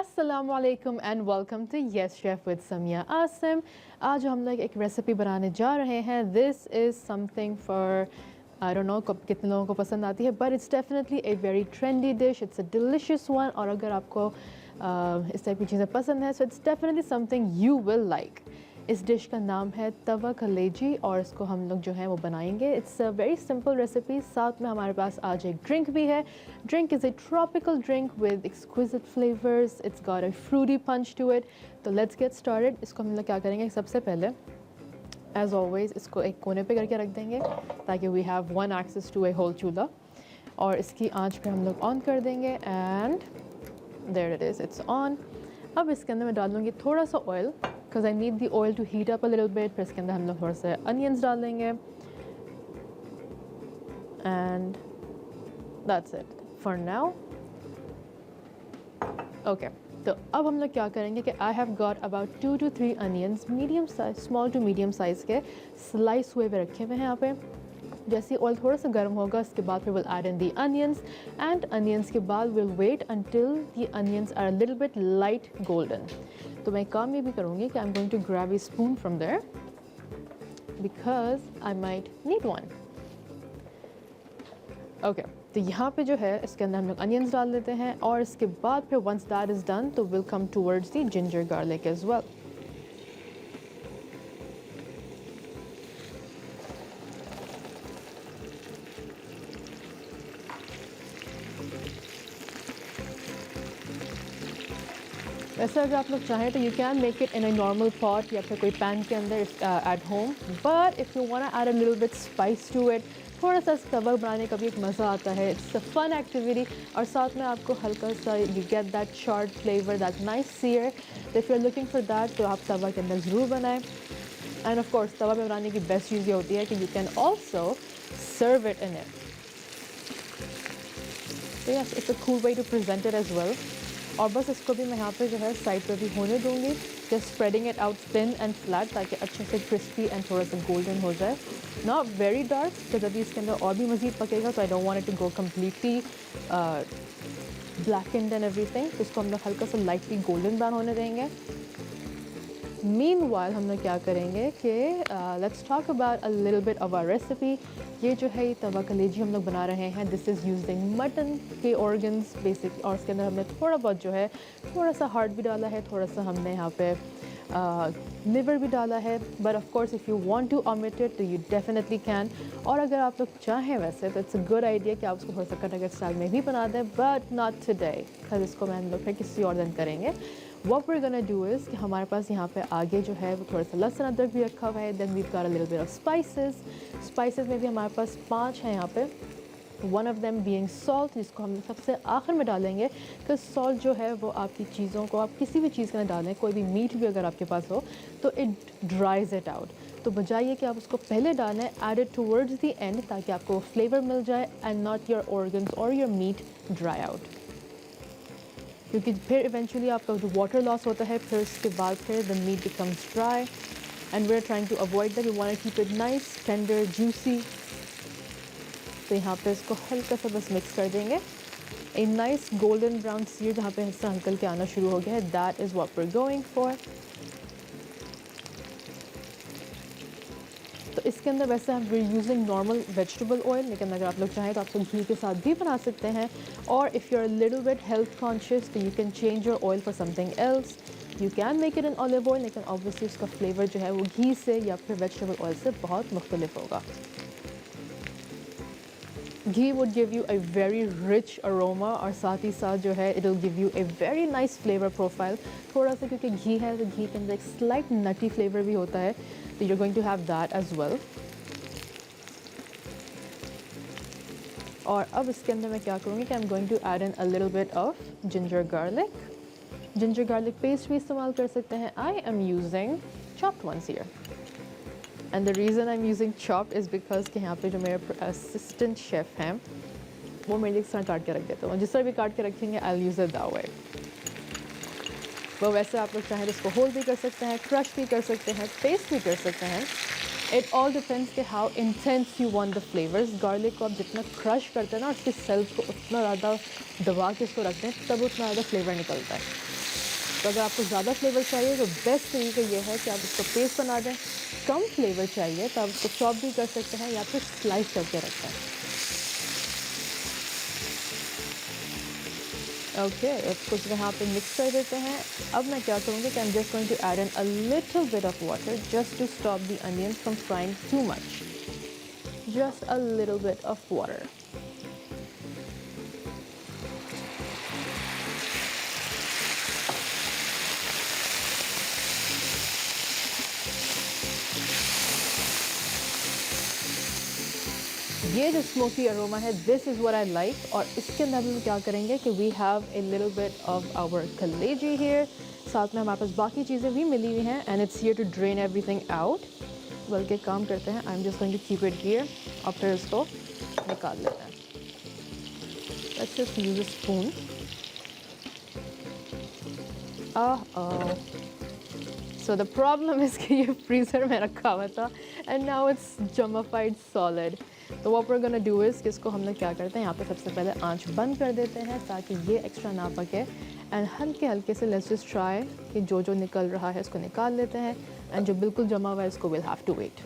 अस्सलाम वालेकुम and welcome to yes chef with Samiya Asim. आज हम लोग एक रेसिपी बनाने जा रहे हैं। This is something for I don't know कितने लोगों को पसंद आती है, but it's definitely a very trendy dish. It's a delicious one, और अगर आपको इस टाइप की चीज़ें पसंद है so it's definitely something you will like. इस डिश का नाम है तवा कलेजी और इसको हम लोग जो है वो बनाएंगे। It's a very simple recipe. साथ में हमारे पास आज एक ड्रिंक भी है। Drink is a tropical drink with exquisite flavours. It's got a fruity punch to it. तो लेट्स गेट स्टार्टेड। इसको हम लोग क्या करेंगे, सबसे पहले एज ऑलवेज इसको एक कोने पे करके रख देंगे ताकि we have one access to a whole चूल्हा, और इसकी आंच पे हम लोग ऑन कर देंगे and there it is, it's on. अब इसके अंदर मैं डाल दूँगी थोड़ा सा oil because I need the oil to heat up a little bit. फिर इसके अंदर हम लोग थोड़ा सा अनियंस डाल देंगे and that's it for now. Okay, तो अब हम लोग क्या करेंगे कि I have got about 2 to 3 onions, medium size, small to medium size के स्लाइस हुए हुए रखे हुए हैं यहाँ पे। जैसे ऑयल थोड़ा सा गर्म होगा उसके बाद फिर will add in the onions, and onions के बाद will wait until the onions are a little bit light golden. तो मैं काम ये भी करूँगी कि I am going to grab a spoon from there because I might need one. Okay, तो यहाँ पे जो है इसके अंदर हम लोग अनियंस डाल देते हैं, और इसके बाद फिर वंस दैट इज़ डन तो will come towards the ginger garlic as well. वैसे अगर आप लोग चाहें तो you can make it in a normal pot या फिर कोई पैन के अंदर at home, but if you want to add a little bit spice to it, थोड़ा सा तवा बनाने का भी एक मज़ा आता है। इट्स अ फन एक्टिविटी, और साथ में आपको हल्का सा you get that short flavour, that nice sear. If you are looking for that तो आप तवा के अंदर ज़रूर बनाएं। एंड ऑफ कोर्स तवा में बनाने की बेस्ट चीज़ ये होती है कि you can also serve it in it. तो yes, it's a cool way to present it as well. और बस इसको भी मैं यहाँ पे जो है साइड पे भी होने दूँगी, just spreading it out thin and flat ताकि अच्छे से क्रिस्पी एंड थोड़ा सा गोल्डन हो जाए, नॉट वेरी डार्क। तो जब भी इसके अंदर और भी मज़ीद पकेगा तो I don't want it to go completely blackened and everything. तो इसको हम लोग हल्का सा लाइटली गोल्डन ब्राउन होने देंगे। मीनवाइल हम लोग क्या करेंगे कि let's talk about a little bit of our recipe. ये जो है तवा कलेजी हम लोग बना रहे हैं, दिस इज़ यूजिंग मटन के ऑर्गन्स बेसिक, और इसके अंदर हमने थोड़ा बहुत जो है थोड़ा सा हार्ट भी डाला है, थोड़ा सा हमने यहाँ पे लिवर भी डाला है। But of course if you want to omit it तो यू डेफिनेटली कैन। और अगर आप लोग चाहें वैसे तो इट्स अ गुड आइडिया कि आप उसको थोड़ा सा कटक स्टाइल में भी बना दें, बट नॉट टुडे बिकॉज इसको मैं हम लोग फिर किसी और दिन करेंगे। What we're gonna do is कि हमारे पास यहाँ पे आगे जो है वो थोड़ा सा लहसुन अदरक भी रखा हुआ है। Then we've got a little bit of spices। Spices में भी हमारे पास 5 हैं यहाँ पे। One of them being salt, जिसको हम सबसे आखिर में डालेंगे कि सॉल्ट जो है वो आपकी चीज़ों को, आप किसी भी चीज़ के अंदर डालें, कोई भी मीट भी अगर आपके पास हो तो इट ड्राइज इट आउट। तो बजाय ये कि आप उसको पहले डालें, add it towards the end ताकि आपको फ्लेवर मिल जाए एंड नॉट योर ऑर्गन्स और योर मीट ड्राई आउट, क्योंकि फिर इवेंचुअली आपका जो वाटर लॉस होता है फिर उसके बाद फिर the meat becomes dry and we are trying to avoid that. We want to keep it nice tender juicy. तो यहाँ पे इसको हल्का सा बस मिक्स कर देंगे। ए नाइस गोल्डन ब्राउन सीर जहाँ पे हिस्सा हल्का के आना शुरू हो गया है, that is what we are going for. तो इसके अंदर वैसे हम we using normal vegetable oil, लेकिन अगर आप लोग चाहें तो आप लोग घी के साथ भी बना सकते हैं। और if you are little bit health conscious तो you can change your oil for something else. You can make it in olive oil, लेकिन ऑब्वियसली उसका फ्लेवर जो है वो घी से या फिर वेजिटेबल ऑयल से बहुत मुख्तलिफ होगा। Ghee would give you a very rich aroma, और साथ ही साथ जो है it will give you a very nice flavour profile. थोड़ा सा क्योंकि घी है तो घी के अंदर एक स्लाइट नटी फ्लेवर भी होता है, तो you are going to have that as well. और अब इसके अंदर मैं क्या करूँगी कि I am going to add in a little bit of ginger garlic. Ginger garlic paste भी इस्तेमाल कर सकते हैं। I am using chopped ones here, and the reason I am using chopped is because कि यहाँ पे जो मेरे असिस्टेंट शेफ़ हैं वो मेरे लिए इस तरह काट के रख देते हैं, जिस तरह भी काट के रखेंगे I will use it that way. वो वैसे आप लोग चाहें तो इसको होल्ड भी कर सकते हैं, क्रश भी कर सकते हैं, पेस्ट भी कर सकते हैं। इट ऑल डिपेंड्स कि how intense you want the flavours. Garlic को आप जितना क्रश करते हैं ना, उसके सेल्स को उतना ज़्यादा दबा के इसको रखते हैं, तब उतना ज़्यादा फ्लेवर निकलता है। तो अगर आपको ज़्यादा फ्लेवर चाहिए तो बेस्ट तरीका ये है कि आप उसको पेस्ट बना दें। कम फ्लेवर चाहिए तो आप उसको चॉप भी कर सकते हैं या फिर स्लाइस करके रखें। ओके, इसको यहाँ पे मिक्स कर देते हैं। अब मैं क्या करूँगी कि I am just going to add in a little bit of water just to stop the onion from frying too much. Just a little bit of water. ये जो स्मोकी अरोमा है, this is what I like. और इसके अंदर हम क्या करेंगे कि we have a little bit of our कलेजी हियर, साथ में हमारे पास बाकी चीज़ें भी मिली हुई हैं, and it's here to drain everything out. बल्कि काम करते हैं, I am just going to keep it here और फिर इसको निकाल लेते हैं। Let's just use a spoon. So the problem is कि ये फ्रीज़र में रखा हुआ था एंड नाउ इट्स जमाफाइड सॉलिड। तो what we are gonna do is कि इसको हम लोग क्या करते हैं, यहाँ पे सबसे पहले आंच बंद कर देते हैं ताकि ये एक्स्ट्रा ना पके, एंड हल्के हल्के से लेट्स जस्ट ट्राई कि जो निकल रहा है इसको निकाल लेते हैं, एंड जो बिल्कुल जमा हुआ है इसको विल हैव टू वेट।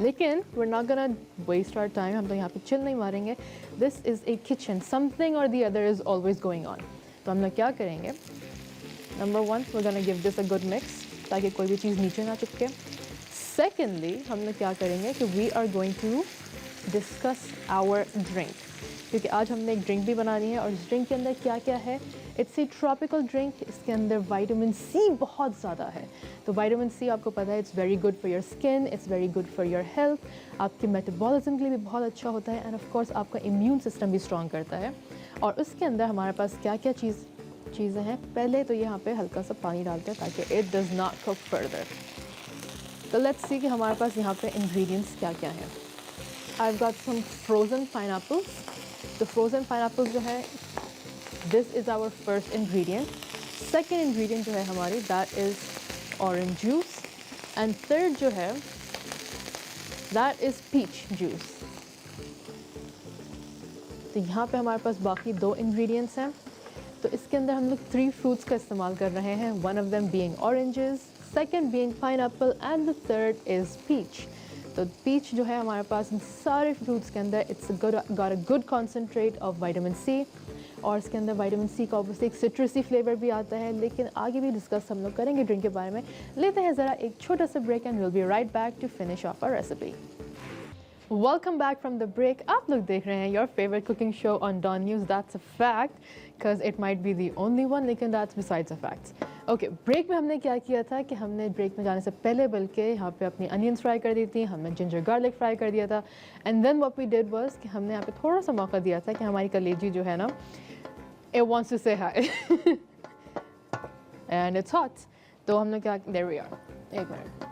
लेकिन we're not gonna waste our time, हम तो यहाँ पे चिल नहीं मारेंगे। This is a kitchen, something or the other is always going on। तो हम लोग क्या करेंगे, number one we're gonna give this a good mix ताकि कोई भी चीज़ नीचे ना चिपके। Secondly, हम लोग क्या करेंगे कि we are going to discuss our drink, क्योंकि आज हमने एक ड्रिंक भी बनानी है और इस ड्रिंक के अंदर क्या क्या है। इट्स ए ट्रॉपिकल ड्रिंक, इसके अंदर विटामिन सी बहुत ज़्यादा है। तो विटामिन सी आपको पता है it's very good for your skin, it's very good for your health, आपके मेटाबॉलिज्म के लिए भी बहुत अच्छा होता है, एंड ऑफ कोर्स आपका इम्यून सिस्टम भी स्ट्रॉन्ग करता है। और उसके अंदर हमारे पास क्या क्या चीज़ें हैं, पहले तो यहाँ पे हल्का सा पानी डालते हैं ताकि it does not cook further. तो लेट्स सी कि हमारे पास यहाँ पे इंग्रेडिएंट्स क्या क्या हैं। I got some frozen pineapples. तो फ्रोज़न पाइनएप्पल जो है, this is our first ingredient. Second ingredient जो है हमारी, that is orange juice, and third जो है दैट इज़ पीच जूस। तो यहाँ पे हमारे पास बाकी दो इंग्रेडिएंट्स हैं। तो इसके अंदर हम लोग 3 फ्रूट्स का इस्तेमाल कर रहे हैं, one of them being oranges, second being pineapple, and the third is peach. तो पीच जो है हमारे पास इन सारे फ्रूट्स के अंदर it's got a good concentrate of vitamin C, और इसके अंदर विटामिन सी का ऑब्वियसली एक सिट्रसी फ्लेवर भी आता है। लेकिन आगे भी डिस्कस हम लोग करेंगे ड्रिंक के बारे में। लेते हैं ज़रा एक छोटा सा break and will be right back to finish off our recipe. Welcome back from the break. आप लोग देख रहे हैं your favourite cooking show on Dawn News, that's a fact, because it might be the only one, लेकिन that's besides a facts. Okay, break में हमने क्या किया था कि हमने ब्रेक में जाने से पहले बल्कि यहाँ पे अपनी अनियंस फ्राई कर दी थी, हमने जिंजर गार्लिक फ्राई कर दिया था, and then what we did was कि हमने यहाँ पे थोड़ा सा मौका दिया था कि हमारी कलेजी जो है ना, it wants to say hi and it's hot। तो हम लोग क्या, there we are, एक मिनट।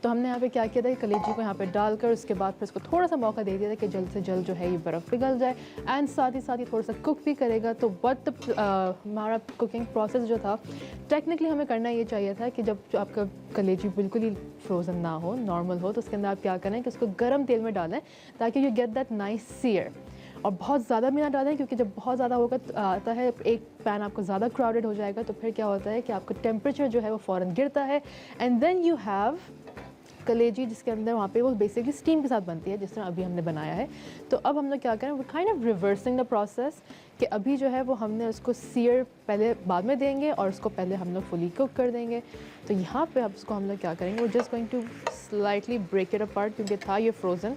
तो हमने यहाँ पे क्या किया था कि कलेजी को यहाँ पे डालकर उसके बाद फिर इसको थोड़ा सा मौका दे दिया था कि जल्द से जल्द जो है ये बर्फ़ पिघल जाए, एंड साथ ही थोड़ा सा कुक भी करेगा। तो बट हमारा कुकिंग प्रोसेस जो था, टेक्निकली हमें करना ये चाहिए था कि जब आपका कलेजी बिल्कुल ही फ्रोज़न ना हो, नॉर्मल हो, तो उसके अंदर आप क्या करें कि उसको गर्म तेल में डालें ताकि you get that nice sear. और बहुत ज़्यादा भी ना डालें, क्योंकि जब बहुत ज़्यादा होगा आता है, एक पैन आपको ज़्यादा क्राउडेड हो जाएगा, तो फिर क्या होता है कि आपका टेम्परेचर जो है वो फ़ौरन गिरता है, एंड देन यू हैव कलेजी जिसके अंदर वहाँ पे वो बेसिकली स्टीम के साथ बनती है, जिस तरह अभी हमने बनाया है। तो अब हम लोग क्या करें, वो kind of reversing the process, कि अभी जो है वो हमने उसको सीयर पहले बाद में देंगे और उसको पहले हम लोग फुली कुक कर देंगे। तो यहाँ पे अब उसको हम लोग क्या करेंगे, वो just going to slightly break it apart, क्योंकि था ये फ्रोज़न,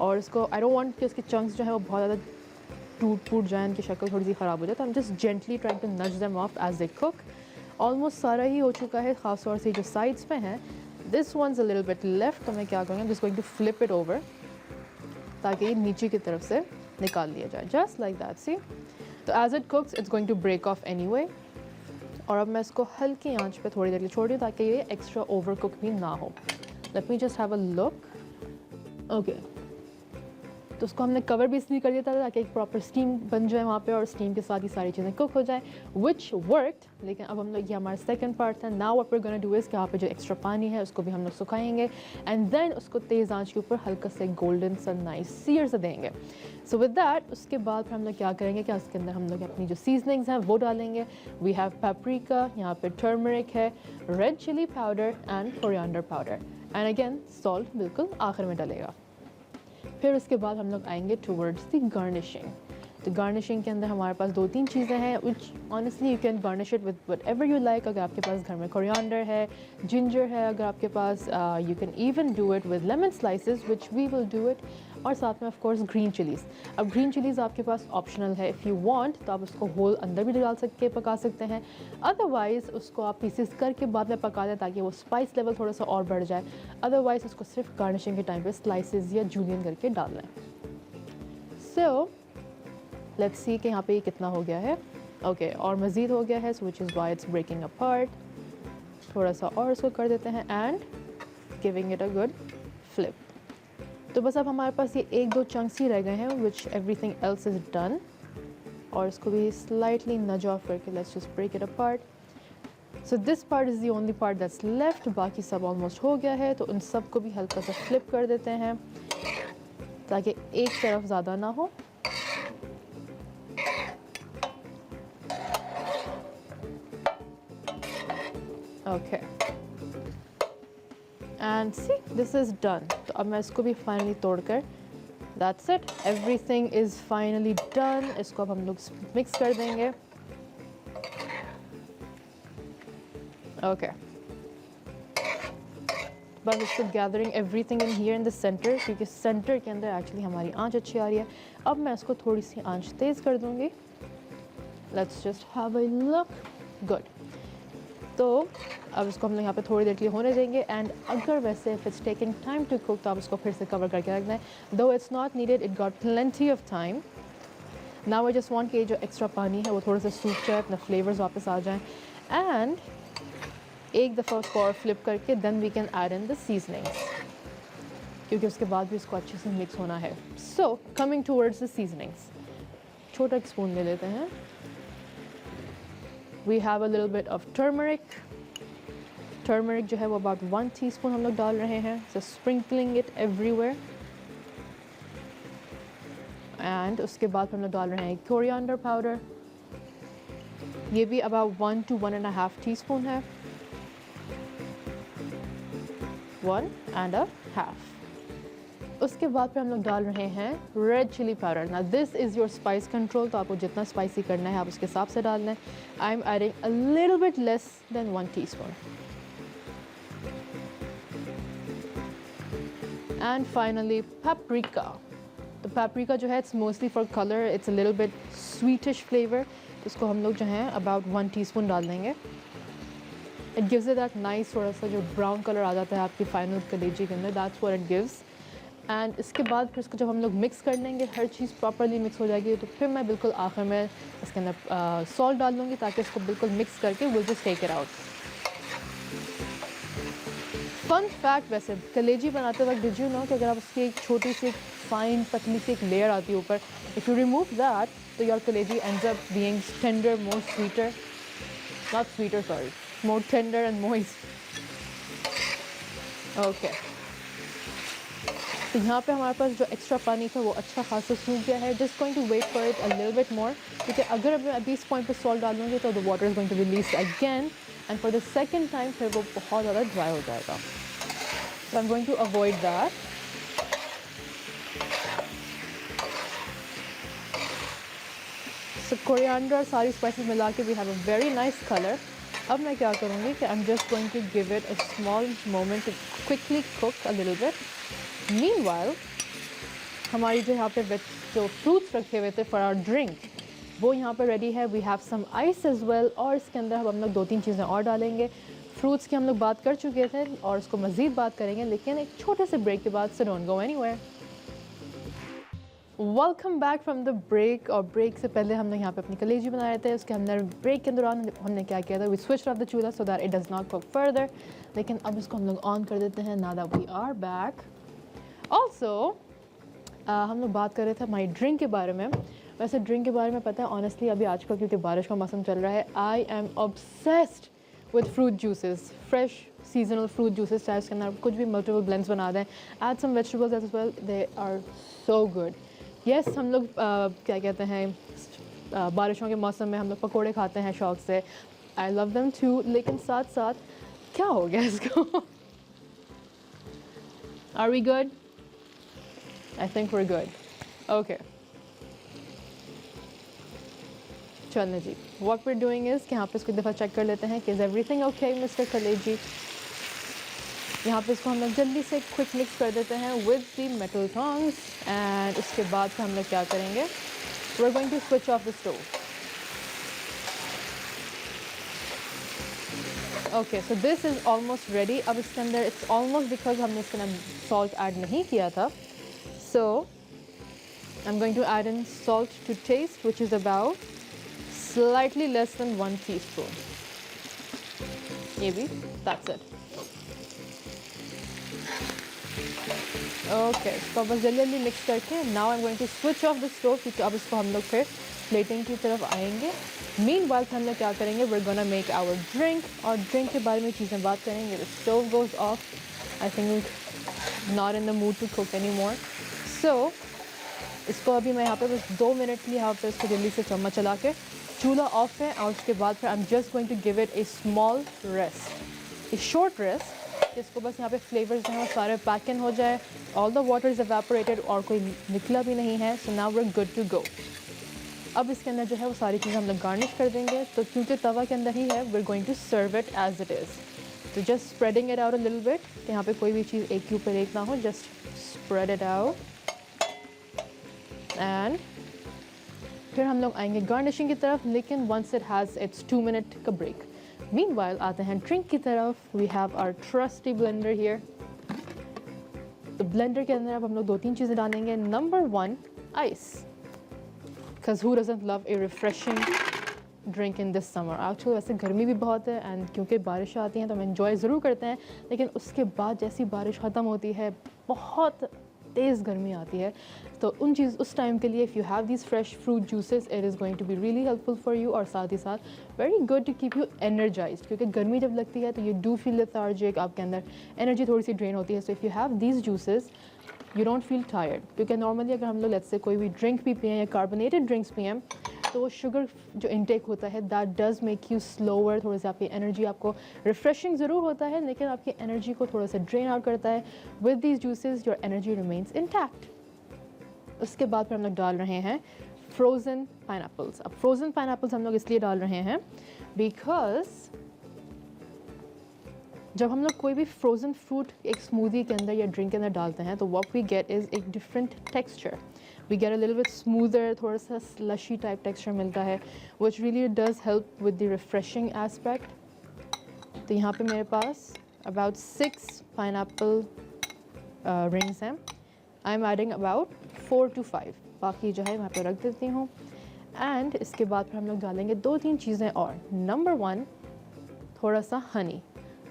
और इसको आई डोंट वांट कि उसके चंक्स जो है वो बहुत ज़्यादा टूट जाए, उनकी शक्ल थोड़ी सी ख़राब हो जाए। तो हम just gently trying to nudge them off as they cook. Almost सारा ही हो चुका है, ख़ास तौर से जो साइड्स पे हैं। This once a little bit left, तो मैं क्या करूँगी, just going to flip it over ताकि ये नीचे की तरफ से निकाल लिया जाए, जस्ट लाइक दैट। सी, तो as it cooks it's going to break off anyway. और अब मैं इसको हल्की आंच पे थोड़ी देर के लिए छोड़ दूँ ताकि ये एक्स्ट्रा ओवर कुक भी ना हो। Let me just have a look. Okay, तो उसको हमने कवर भी इसलिए कर दिया था ताकि एक प्रॉपर स्टीम बन जाए वहाँ पे और स्टीम के साथ ही सारी चीज़ें कुक हो जाए, विच वर्कड। लेकिन अब हम लोग, ये हमारा सेकंड पार्ट था। Now what we gonna do is कि यहाँ पे जो एक्स्ट्रा पानी है उसको भी हम लोग सुखाएंगे एंड देन उसको तेज़ आंच के ऊपर हल्का से गोल्डन सा नाइस सीयर से देंगे। सो विद दैट उसके बाद फिर हम लोग क्या करेंगे कि उसके अंदर हम लोग अपनी जो सीजनिंग्स हैं वो डालेंगे। वी हैव पेपरिका, यहाँ पे टर्मरिक है, red chilli powder and coriander powder and again salt बिल्कुल आखिर में डलेगा। फिर उसके बाद हम लोग आएंगे टुवर्ड्स द गार्निशिंग। तो गार्निशिंग के अंदर हमारे पास 2-3 चीज़ें हैं which honestly you can garnish it with whatever you like. अगर आपके पास घर में कोरिएंडर है, जिंजर है, अगर आपके पास you can even do it with lemon slices which we will do it, और साथ में ऑफ कोर्स ग्रीन चिलीज़। अब ग्रीन चिलीज़ आपके पास ऑप्शनल है, इफ़ यू वांट तो आप उसको होल अंदर भी डाल सकते पका सकते हैं, अदरवाइज़ उसको आप पीसेस करके बाद में पका दें ताकि वो स्पाइस लेवल थोड़ा सा और बढ़ जाए, अदरवाइज़ उसको सिर्फ गार्निशिंग के टाइम पे स्लाइसेस या जूलियन करके डाल लें। सो लेट्स सी कि यहाँ पे ये कितना हो गया है। ओके और मज़ीद हो गया है, so which is why it's breaking apart. थोड़ा सा और इसको कर देते हैं and giving it a good flip. तो बस अब हमारे पास ये 1-2 चंक्स ही रह गए हैं which everything else is done, और इसको भी स्लाइटली नज ऑफ करके let's just break it apart. So this part is the only part that's left, बाकी सब ऑलमोस्ट हो गया है। तो उन सब को भी हल्का सा फ्लिप कर देते हैं ताकि एक तरफ ज़्यादा ना हो। Okay and see this is done. तो अब मैं इसको भी फाइनली तोड़कर, that's it, everything is finally done. इसको अब हम लोग मिक्स कर देंगे। ओके बस इसको gathering everything in here in the centre, क्योंकि सेंटर के अंदर एक्चुअली हमारी आंच अच्छी आ रही है। अब मैं इसको थोड़ी सी आंच तेज़ कर दूँगी। Let's just have a look, good. तो अब इसको हम लोग यहाँ पे थोड़ी देर के लिए होने देंगे एंड अगर वैसे if it's taking time to cook तो आप इसको फिर से कवर करके रख दें, दो it's not needed, it got plenty of time. Now I just want कि जो एक्स्ट्रा पानी है वो थोड़ा सा सूख जाए, अपने फ्लेवर्स वापस आ जाएं एंड एक दफ़ा उसको और फ्लिप करके then we can add in the seasonings, क्योंकि उसके बाद भी इसको अच्छे से मिक्स होना है। So coming towards the seasonings, छोटा एक स्पून ले लेते हैं। We have a little bit of turmeric. Turmeric जो है वो about 1 teaspoon हम लोग डाल रहे हैं, so sprinkling it everywhere. And उसके बाद हम लोग डाल रहे हैं coriander powder. ये भी about 1 to 1.5 teaspoon है, 1.5. उसके बाद फिर हम लोग डाल रहे हैं रेड चिली पाउडर। ना this is your spice control, तो आपको जितना स्पाइसी करना है आप उसके हिसाब से डालना है। I am adding a little bit less than 1 teaspoon. And finally paprika. तो पेपरिका जो है it's mostly for colour, it's a little bit sweetish flavour. इसको हम लोग जो है अबाउट 1 टीस्पून डाल देंगे। It gives it that nice थोड़ा सा जो ब्राउन कलर आ जाता है आपकी फाइनल कलेजी के अंदर, that's what it gives. And इसके बाद फिर इसको जब हम लोग मिक्स कर लेंगे, हर चीज़ प्रॉपरली मिक्स हो जाएगी, तो फिर मैं बिल्कुल आखिर में इसके अंदर सॉल्ट डाल दूँगी ताकि इसको बिल्कुल मिक्स करके will just take it out. Fun fact, वैसे कलेजी बनाते वक्त डिड यू नो कि अगर आप उसकी एक छोटी सी फाइन पतली सी एक लेयर आती है ऊपर, इफ़ यू रिमूव दैट तो your kaleji ends up being tender, more sweeter, not sweeter sorry, more tender and moist. Okay तो यहाँ पे हमारे पास जो एक्स्ट्रा पानी था वो अच्छा खासा सूख गया है। Just going to wait for it a little bit more, क्योंकि अगर मैं अभी इस पॉइंट पे सॉल्ट डालूंगी तो the water is going to release again and for the second time फिर वो बहुत ज़्यादा ड्राई हो जाएगा। So I am going to avoid that. So coriander सारी स्पाइसेस मिला के we have a very nice colour. अब मैं क्या करूँगी कि I am just going to give it a small moment to quickly cook a little bit. Meanwhile हमारी जो यहाँ पे जो फ्रूट्स रखे हुए थे फॉर आवर ड्रिंक वो यहाँ पे रेडी है। We have some ice as well, और इसके अंदर हम लोग 2-3 चीज़ें और डालेंगे। फ्रूट्स की हम लोग बात कर चुके थे और उसको मज़ीद बात करेंगे, लेकिन एक छोटे से ब्रेक के बाद, so don't go anywhere. Welcome back from the break. और ब्रेक से पहले हमने यहाँ पे अपनी कलेजी बना रहे थे, उसके अंदर ब्रेक के दौरान हमने क्या किया था, we switch off the chulha so that it does not cook further. लेकिन अब इसको हम लोग ऑन कर देते हैं now that we are back. Also हम लोग बात कर रहे थे हमारी ड्रिंक के बारे में। वैसे ड्रिंक के बारे में पता है ऑनेस्टली अभी आजकल क्योंकि बारिश का मौसम चल रहा है, I am obsessed with fruit juices, fresh seasonal fruit juices, चाहे उसके अंदर कुछ भी मल्टीपल ब्लेंड्स बना दें, add some vegetables as well, they are so good. Yes, हम लोग क्या कहते हैं बारिशों के मौसम में हम लोग पकोड़े खाते हैं शौक से, आई लव देम टू, लेकिन साथ साथ क्या हो गया इसको? Are we good? I think we good. Okay, चलने जी, व्हाट वी डूइंग इज़ कि यहाँ पे इसको एक दफ़ा चेक कर लेते हैं कि is everything okay mister Khalil ji. यहाँ पे इसको हम लोग जल्दी से क्विक मिक्स कर देते हैं with the metal tongs, and उसके बाद से हम लोग क्या करेंगे, we are going to switch off the stove. Okay, so this is almost ready. अब इसके अंदर इट्स ऑलमोस्ट बिकॉज हमने इसके अंदर सॉल्ट ऐड नहीं किया था, so I am going to add in salt to taste which is about slightly less than 1 teaspoon. Maybe that's it. Okay, इसको बस जल्दी जल्दी मिक्स करके now I'm going to switch off the stove क्योंकि अब इसको हम लोग फिर प्लेटिंग की तरफ आएंगे। Meanwhile हम लोग क्या करेंगे, we're gonna make our drink, और ड्रिंक के बारे में चीज़ें बात करेंगे। The stove goes off. I think not in the mood to cook anymore. So इसको अभी मैं यहाँ पे बस 2 मिनट के लिए यहाँ पे इसको जल्दी से चम्मच चला के चूल्हा ऑफ है, और उसके बाद फिर I am just going to give it a small rest, a short rest, इसको बस यहाँ पे फ्लेवर्स जो हैं वो सारे पैक इन हो जाए, all the water is evaporated और कोई निकला भी नहीं है, so now we are good to go. अब इसके अंदर जो है वो सारी चीज़ें हम लोग गार्निश कर देंगे, तो क्योंकि तवा के अंदर ही है we are going to serve it as it is, तो just spreading it out a little bit, तो यहाँ पे कोई भी चीज़ एक के ऊपर एक ना हो, just spread it out, and फिर हम लोग आएंगे गार्निशिंग की तरफ, लेकिन once it has its 2 minute का ब्रेक। मीनवाइल आते हैं ड्रिंक की तरफ। We have our trusty blender here. तो ब्लेंडर के अंदर अब हम लोग 2-3 चीज़ें डालेंगे। Number 1, ice, because who doesn't love a refreshing drink in this summer. Actually वैसे गर्मी भी बहुत है, एंड क्योंकि बारिश आती हैं तो हम एंजॉय ज़रूर करते हैं, लेकिन उसके बाद जैसी बारिश ख़त्म होती है बहुत तेज़ गर्मी आती है, तो उस टाइम के लिए if you have these fresh fruit juices it is going to be really helpful for you, और साथ ही साथ very good to keep you energised, क्योंकि गर्मी जब लगती है तो यू डू फील लेथार्जिक, आपके अंदर एनर्जी थोड़ी सी ड्रेन होती है। So if you have these juices you don't feel tired, क्योंकि नॉर्मली अगर हम लोग लेट्स से कोई भी ड्रिंक भी पिएँ या कार्बोनेटेड ड्रिंक्स पिएँ तो वो शुगर जो इनटेक होता है that does make you slower, थोड़ी सी आपकी एनर्जी, आपको रिफ्रेशिंग ज़रूर होता है लेकिन आपकी एनर्जी को थोड़ा सा ड्रेन आउट करता है। With these juices your energy remains intact. उसके बाद फिर हम लोग डाल रहे हैं फ्रोज़न पाइनएप्पल्स। अब फ्रोज़न पाइनएप्पल्स हम लोग इसलिए डाल रहे हैं बिकॉज जब हम लोग कोई भी फ्रोज़न फ्रूट एक स्मूदी के अंदर या ड्रिंक के अंदर डालते हैं तो व्हाट वी गेट इज़ एक different texture, we get a little bit smoother, थोड़ा सा स्लशी टाइप टेक्सचर मिलता है, which really does help with the refreshing aspect. तो यहाँ पे मेरे पास अबाउट 6 पाइनएप्पल रिंग्स हैं। I am adding about 4 to 5, बाकी जो है वहाँ पे रख देती हूँ। एंड इसके बाद फिर हम लोग डालेंगे 2-3 चीज़ें और। नंबर 1, थोड़ा सा हनी।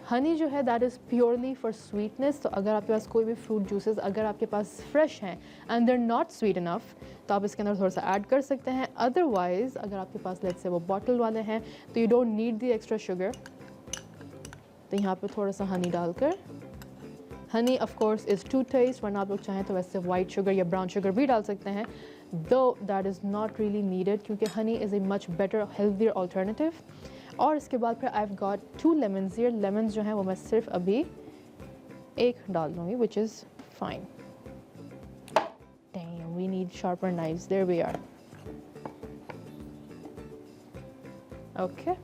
हनी जो है that is purely for sweetness, तो अगर आपके पास कोई भी फ्रूट जूसेस अगर आपके पास फ्रेश हैं and there not sweet enough तो आप इसके अंदर थोड़ा सा ऐड कर सकते हैं। अदरवाइज़ अगर आपके पास लेट्स से वो बॉटल वाले हैं तो you don't need the extra sugar. तो यहाँ पे थोड़ा सा हनी डालकर, honey of course is to taste, वरना आप लोग चाहें तो वैसे वाइट शुगर या ब्राउन शुगर भी डाल सकते हैं, though that is not really needed क्योंकि honey is a much better healthier alternative. और इसके बाद फिर I have got 2 lemons here. Lemons जो हैं वो मैं सिर्फ अभी 1 डाल दूँगी which is fine. Damn, we need sharper knives. There we are. Okay.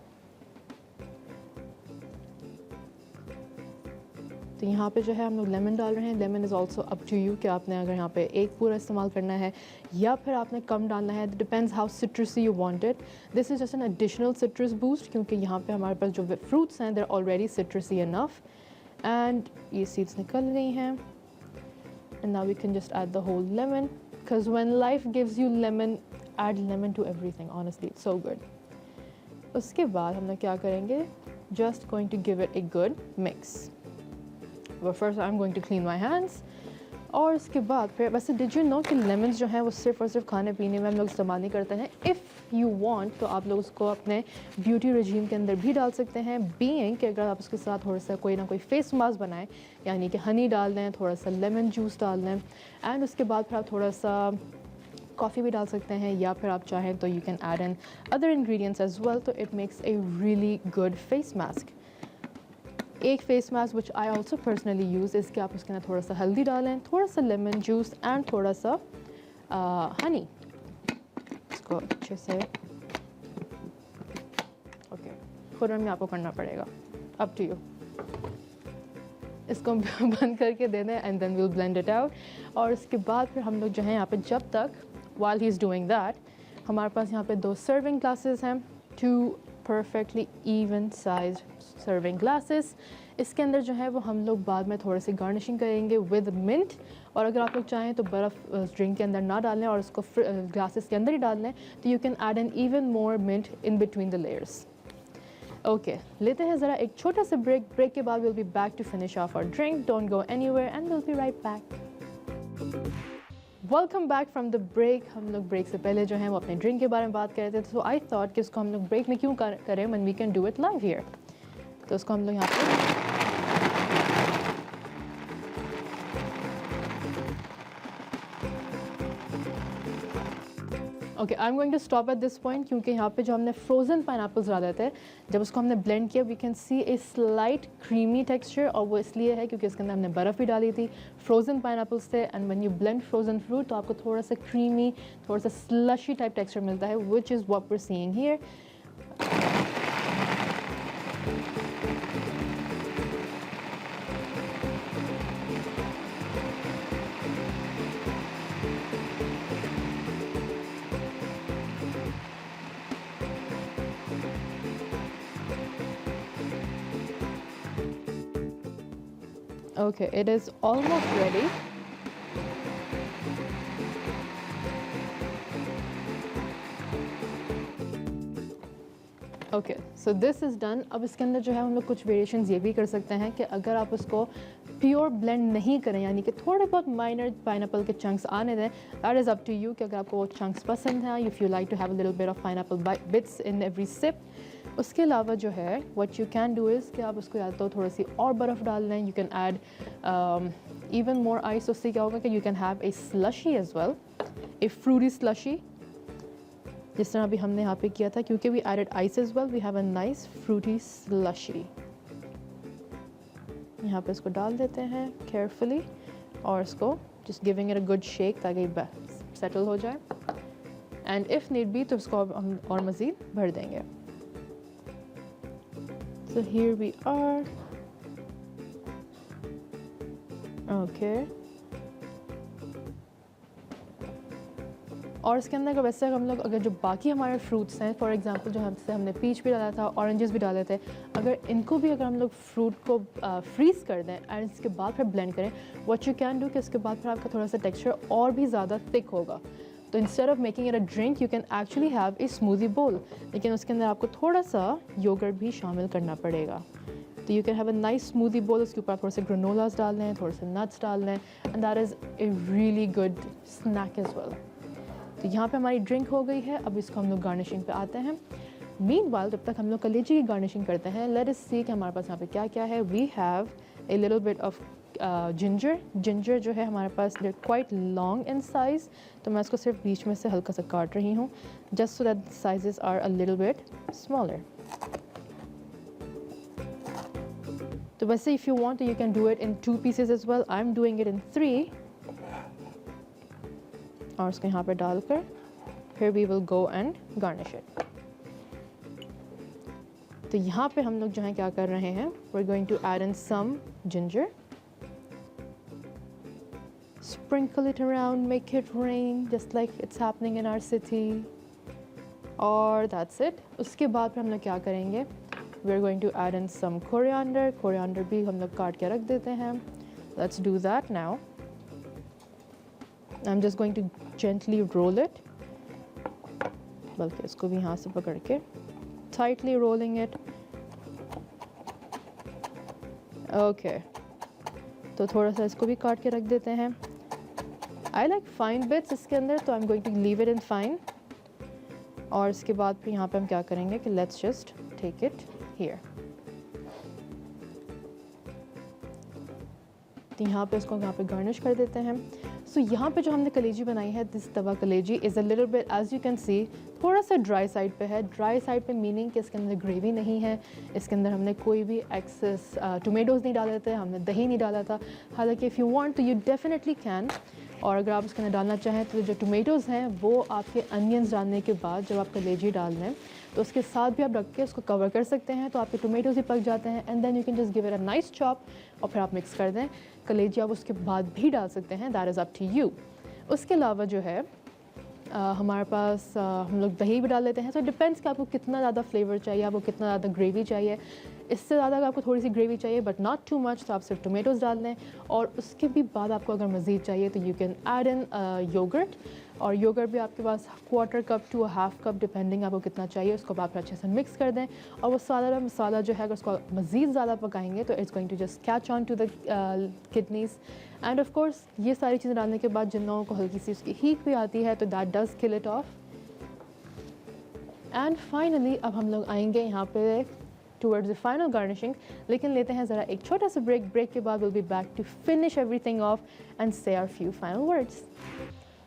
तो यहाँ पे जो है हम लोग लेमन डाल रहे हैं। Lemon is also up to you कि आपने अगर यहाँ पे एक पूरा इस्तेमाल करना है या फिर आपने कम डालना है, depends how citrusy you want it. This is just an additional citrus boost क्योंकि यहाँ पे हमारे पास जो फ्रूट्स हैं they're already citrusy enough. And ये सीड्स निकल गई हैं and now we can just add the whole lemon because when life gives you lemon, add lemon to everything, honestly it's so good. उसके बाद हम लोग क्या करेंगे, just going to give it a good mix. But first I'm going to clean my hands और इसके बाद फिर वैसे डिड यू नो कि लेमन जो हैं वो सिर्फ और सिर्फ खाने पीने में हम लोग इस्तेमाल नहीं करते हैं। इफ़ यू वांट तो आप लोग उसको अपने ब्यूटी रजीम के अंदर भी डाल सकते हैं, बीइंग कि अगर आप उसके साथ थोड़ा सा कोई ना कोई फेस मास्क बनाएं, यानी कि हनी डाल दें, थोड़ा सा लेमन जूस डाल दें, एंड उसके बाद फिर आप थोड़ा सा कॉफ़ी भी डाल सकते हैं, या फिर आप चाहें तो you can add in other ingredients as well, तो it makes a really good face mask. एक face mask which I also personally use इसके आप उसके अंदर थोड़ा सा हल्दी डालें, थोड़ा सा लेमन जूस एंड थोड़ा सा हनी, इसको अच्छे से ओके खुद में आपको करना पड़ेगा, अप टू यू। इसको बंद करके दे दें and then will blend it out. और उसके बाद फिर हम लोग जो है यहाँ पे जब तक while he is doing that, हमारे पास यहाँ पे 2 सर्विंग ग्लासेस हैं, 2 perfectly even sized serving glasses. इसके अंदर जो है वो हम लोग बाद में थोड़ी सी गार्निशिंग करेंगे विद मिंट, और अगर आप लोग चाहें तो बर्फ़ ड्रिंक के अंदर ना डालें और उसको ग्लासेस के अंदर ही डाल लें, तो you can add an even more mint in between the layers. Okay, लेते हैं ज़रा एक छोटा सा ब्रेक के बाद will be back to finish off our drink. Don't go anywhere and will be right back. Welcome back from the break. हम लोग ब्रेक से पहले जो है वो अपने ड्रिंक के बारे में बात कर रहे थे, तो आई थॉट कि इसको हम लोग ब्रेक में क्यों करें when we can do it live here. तो उसको हम लोग यहाँ पे okay, I am going to stop at this point, क्योंकि यहाँ पे जो हमने फ्रोज़न पाइनएप्पल्स डाले थे, जब उसको हमने ब्लेंड किया we can see a slight creamy texture, और वो इसलिए है क्योंकि इसके अंदर हमने बर्फ़ भी डाली थी, फ्रोज़न पाइनएप्पल्स थे, and when you blend frozen fruit तो आपको थोड़ा सा क्रीमी, थोड़ा सा स्लशी टाइप टेक्सचर मिलता है, which is what we are seeing here. Okay, it is almost ready. Okay, so this is done. अब इसके अंदर जो है हम लोग कुछ वेरिएशंस ये भी कर सकते हैं कि अगर आप उसको प्योर ब्लेंड नहीं करें, यानी कि थोड़े बहुत माइनर पाइनएप्पल के चंक्स आने दें, that is up to you कि अगर आपको वो चंक्स पसंद हैं, if you like to have a little bit of pineapple bits in every sip. उसके अलावा जो है what you can do is कि आप उसको या तो थोड़ी सी और बर्फ़ डाल लें, you can add even more ice. उससे क्या होगा कि you can have a slushy as well, a fruity slushy, जिस तरह अभी हमने यहाँ पे किया था, क्योंकि we added ice as well, we have a nice fruity slushy. यहाँ पे इसको डाल देते हैं केयरफुली और इसको just giving it a good shake ताकि सेटल हो जाए, एंड इफ़ नीड बी तो इसको हम और मज़ीद भर देंगे। So here we are. Okay. और इसके अंदर वैसे हम लोग अगर जो बाकी हमारे फ्रूट्स हैं, फॉर एग्जांपल जो हमने पीच भी डाला था, ऑरेंजेस भी डाले थे, अगर इनको भी अगर हम लोग फ्रूट को फ्रीज़ कर दें एंड इसके बाद फिर ब्लेंड करें, व्हाट यू कैन डू कि उसके बाद फिर आपका थोड़ा सा टेक्सचर और भी ज़्यादा थिक होगा। तो instead of making it a drink you can actually have a smoothie बोल, लेकिन उसके अंदर आपको थोड़ा सा योगर्ट भी शामिल करना पड़ेगा। तो you can have a nice smoothie बोल, उसके ऊपर थोड़े से ग्रेनोलास डाल लें, थोड़े से नट्स डाल लें, and that is a really good snack as well. तो यहाँ पे हमारी ड्रिंक हो गई है, अब इसको हम लोग गार्निशिंग पे आते हैं। मीनवाइल जब तक हम लोग कलेजी की गार्निशिंग करते हैं, लेट अस सी कि हमारे पास यहाँ पे क्या क्या है। We have a little bit of ginger जो है हमारे पास क्वाइट लॉन्ग इन साइज़, तो मैं इसको सिर्फ बीच में से हल्का सा काट रही हूँ, just so that sizes are a little bit smaller. तो वैसे if you want you can do it in 2 pieces as well, I am doing it in 3। और उसको यहाँ पे डालकर फिर we will go and garnish it. तो यहाँ पे हम लोग जो है क्या कर रहे हैं, we are going to add in some ginger, sprinkle it around, make it rain just like it's happening in our city, और that's it। उसके बाद फिर हम लोग क्या करेंगे, we are going to add in some coriander भी हम लोग काट के रख देते हैं। Let's do that now। I'm just going to gently roll it, बल्कि इसको भी यहाँ से पकड़ के tightly rolling it। Okay, तो थोड़ा सा इसको भी काट के रख देते हैं। आई लाइक फाइन बिट्स इसके अंदर, तो I am going to leave it in fine. और इसके बाद फिर यहाँ पे हम क्या करेंगे कि let's just take it here. तो यहाँ पे इसको यहाँ पे गार्निश कर देते हैं। सो यहाँ पे जो हमने कलेजी बनाई है, this tawa kaleji is a little bit as you can see थोड़ा सा ड्राई साइड पे है। ड्राई साइड पे मीनिंग कि इसके अंदर ग्रेवी नहीं है, इसके अंदर हमने कोई भी एक्सेस टोमेटोज़ नहीं डाले थे, हमने दही नहीं डाला था। हालांकि इफ़ यू वांट तो यू डेफिनेटली कैन, और अगर आप इसके अंदर डालना चाहें तो जो टोमेटोज़ हैं वो आपके अनियंस डालने के बाद जब आप कलेजी डाल लें तो उसके साथ भी आप रख के उसको कवर कर सकते हैं, तो आपके टोमेटोज़ भी पक जाते हैं। And then you can just give it a nice chop और फिर आप मिक्स कर दें। कलेजी आप उसके बाद भी डाल सकते हैं, that is up to you. उसके अलावा जो है हमारे पास हम लोग दही भी डाल लेते हैं। सो डिपेंड्स कि आपको कितना ज़्यादा फ्लेवर चाहिए, आपको कितना ज़्यादा ग्रेवी चाहिए। इससे ज़्यादा अगर आपको थोड़ी सी ग्रेवी चाहिए बट नॉट टू मच, तो आप सिर्फ टोमेटोज़ डाल लें। और उसके भी बाद आपको अगर मज़ीद चाहिए तो you can add in yogurt, और योगर्ट भी आपके पास 1/4 कप टू 1/2 कप डिपेंडिंग आपको कितना चाहिए, उसको आप अच्छे से मिक्स कर दें। और वो सारा मसाला जो है अगर उसको मज़ीद ज़्यादा पकाएंगे तो it's going to just catch on to the kidneys. End of course ये सारी चीज़ें डालने के बाद जिन लोगों को हल्की सी उसकी हीट भी आती है तो that does kill it of. And finally अब हम लोग आएंगे यहाँ पे टूवर्ड्स द फाइनल गार्निशिंग, लेकिन लेते हैं ज़रा एक छोटा सा ब्रेक के बाद will be back to finish everything off and say our few final words.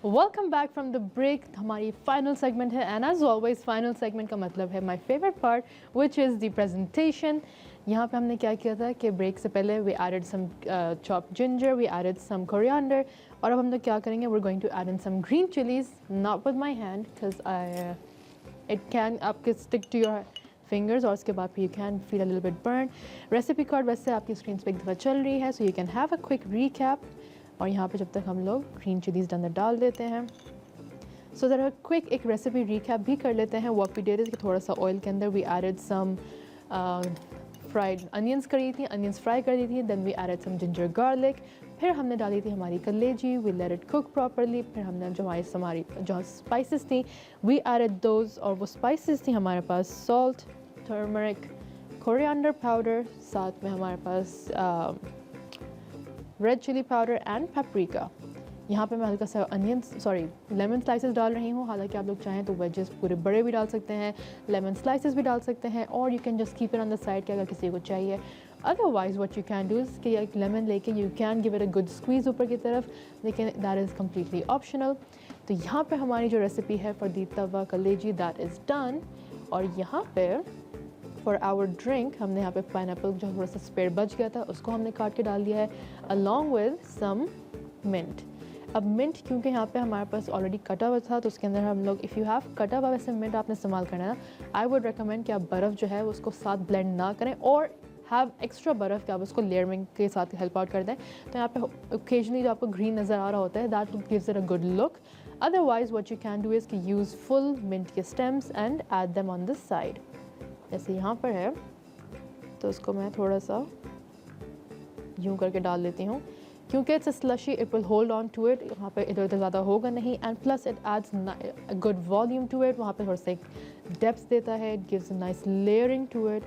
Welcome back from the break. हमारी फाइनल सेगमेंट है and as always final segment का मतलब है my favourite part which is the presentation. यहाँ पे हमने क्या किया था कि ब्रेक से पहले we added some chopped ginger, we added some coriander, और अब हम लोग क्या करेंगे, we are going to add in some green chillies, not with my hand because I it can आपके स्टिक टू योर फिंगर्स, और उसके बाद फिर you can feel a little bit burn. Recipe card वैसे आपकी स्क्रीन पे एक दफ़ा चल रही है, so you can have a quick recap. और यहाँ पे जब तक हम लोग ग्रीन चिलीज़ अंदर डाल देते हैं, सो ज़रा क्विक एक रेसिपी रीकैप भी कर लेते हैं। व्हाट वी डिड इज़ कि थोड़ा सा ऑयल के अंदर we added some fried onions करी थी, अनियंस फ्राई कर दी थी, then we added some ginger garlic, फिर हमने डाली थी हमारी कलेजी, we let it cook properly, फिर हमने जो हमारी जो स्पाइसेस थी वी एडेड दोज, और वो स्पाइसेस थी हमारे पास सॉल्ट, टर्मरिक, कोरिएंडर पाउडर, साथ में हमारे पास red chilli powder and paprika. यहाँ पे मैं हल्का सा लेमन स्लाइसेस डाल रही हूँ। हालांकि आप लोग चाहें तो वेजेस पूरे बड़े भी डाल सकते हैं, लेमन स्लाइसेस भी डाल सकते हैं, और you can just keep it on the side कि अगर किसी को चाहिए। Otherwise what you can do is कि एक लेमन लेके you can give it a good squeeze ऊपर की तरफ, लेकिन दैट इज़ कम्प्लीटली ऑप्शनल। तो यहाँ पे हमारी जो रेसिपी है फॉर दी तवा कलेजी दैट इज़ डन। और यहाँ पे फॉर आवर ड्रिंक हमने यहाँ पे पाइनएप्पल जो थोड़ा सा स्पेयर बच गया था उसको हमने काट के डाल दिया है, अलॉन्ग विद सम मिंट। अब मिंट क्योंकि यहाँ पे हमारे पास ऑलरेडी कटा हुआ था तो उसके अंदर हम लोग इफ़ यू हैव कटा हुआ वैसे मिंट आपने इस्तेमाल करना है, आई वुड रिकमेंड कि आप बर्फ़ जो है उसको साथ ब्लेंड ना करें, और हैव एक्स्ट्रा बर्फ़ कि आप उसको लेयरिंग के साथ हेल्प आउट कर दें। तो यहाँ पे ओकेजनली जो आपको ग्रीन नज़र आ रहा होता है that gives it a good look. Otherwise what you can do is कि यूज़ फुल मिंट के stems and add them on this side, जैसे यहाँ पर है। तो उसको मैं थोड़ा सा यूँ करके डाल लेती हूँ, क्योंकि it's a slushy, it will hold on to it, वहाँ पे इधर उधर ज़्यादा होगा नहीं, and plus it adds a good volume to it, वहाँ पे थोड़ा सा एक डेप्थ देता है, it gives a nice layering to it,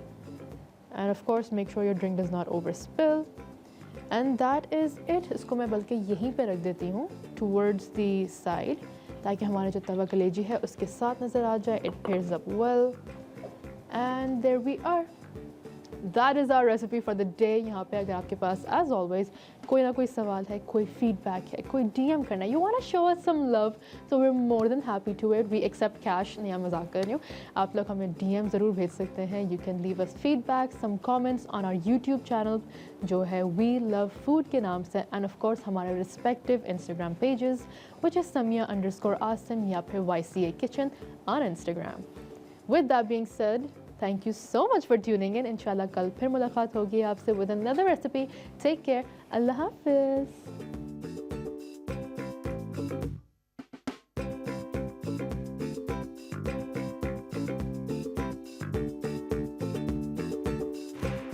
and of course make sure your drink does not over spill, and that is it. इसको मैं बल्कि यहीं पे रख देती हूँ टूवर्ड्स दी साइड, ताकि हमारा जो तवा कलेजी है उसके साथ नज़र आ जाए, it pairs up well, and there we are. That is our recipe for the day. यहाँ पे अगर आपके पास एज ऑलवेज कोई ना कोई सवाल है, कोई फीडबैक है, कोई डीएम करना है, you want to show us some love, so we are more than happy to it. We accept cash, नहीं मैं मजाक कर रही हूँ, आप लोग हमें डीएम ज़रूर भेज सकते हैं। You can leave us feedback, some comments on our YouTube channel जो है वी लव फूड के नाम से, एंड ऑफ कोर्स हमारे respective Instagram pages which is samia_asim या फिर YCA Kitchen on Instagram. With that being said, thank you so much for tuning in. इंशाल्लाह कल फिर मुलाकात होगी आपसे with another recipe. Take care. Allah Hafiz.